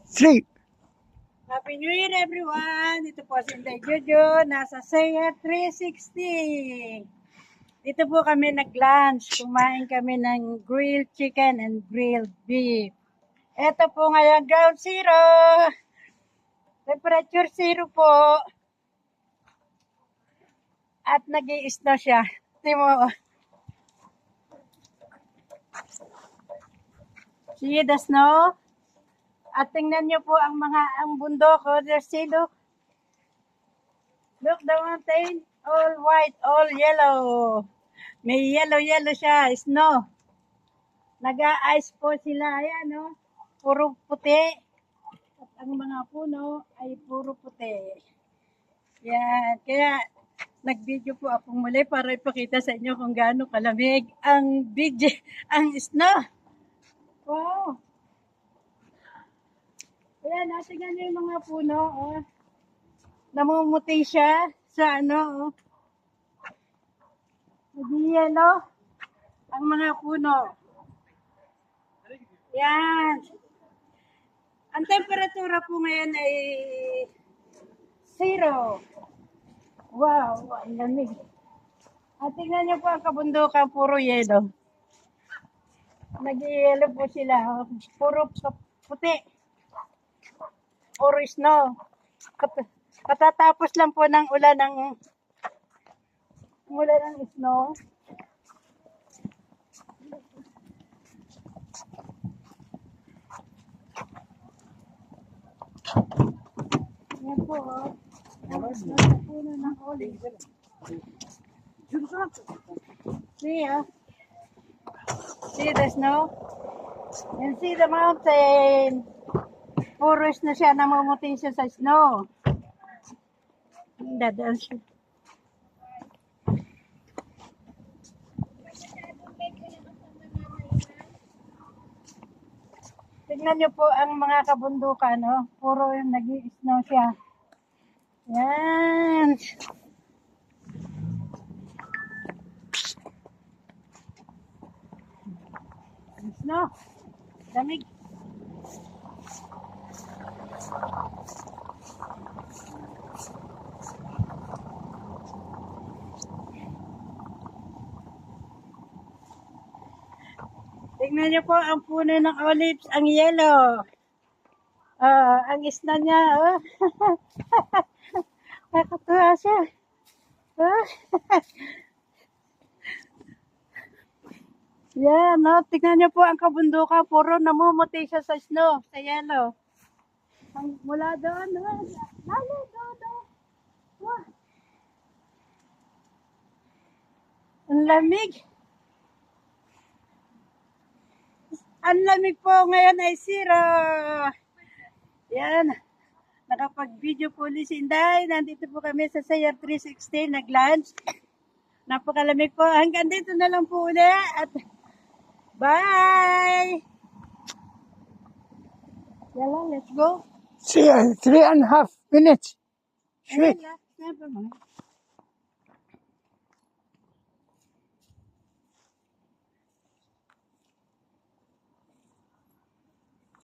3. Happy New Year everyone! Ito po si Inday Jojo, nasa Saya 360. Dito po kami nag-lunch. Kumain kami ng grilled chicken and grilled beef. Ito po ngayon, ground zero. Temperature zero po. At nag-i-snow siya. Timo. See the snow? At tingnan nyo po ang bundok. There's see, look. Look the mountain. All white, all yellow. May yellow siya. Snow. Nag-a-ice po sila. Ayan, no? Puro puti. At ang mga puno ay puro puti. Yan. Kaya nag-video po ako muli para ipakita sa inyo kung gaano kalamig ang snow. Wow. Ayan, natingnan nyo yung mga puno, oh. Namumuti siya sa ano, oh. Nag-yellow ang mga puno. Yan. Ang temperatura po ngayon ay 0. Wow, ang lamig. At tingnan nyo po ang kabundukan, puro yellow. Nag-yellow po sila, oh. Puro puti. Puro snow. Katatapos lang po ng ulan ng snow. Yan po, oh. Nasa puno ng olive. See, oh. See the snow? And see the mountain. Puro na siya, namumuti siya sa snow. Dadaan siya. Tignan niyo po ang mga kabundukan, no? Puro yung nag-i-snow siya. Yan. Snow. Lamig. Tingnan niyo po ang puno ng olives, ang yellow. Ang isna niya, oh. Nakatuwa siya. Yan, no? Tingnan niyo po ang kabundukan, puro namumuti siya sa snow, sa yellow. Mula doon, lalo doon. Wow. Ang lamig. Ang lamig po ngayon ay 0. Yan. Nakapag-video po ni Inday. Nandito po kami sa Saya 360 nag-lunch. Napakalamig po. Hanggang dito na lang po ulit. At bye! Yala, let's go. See, 3.5 minutes. Ayan, never mind.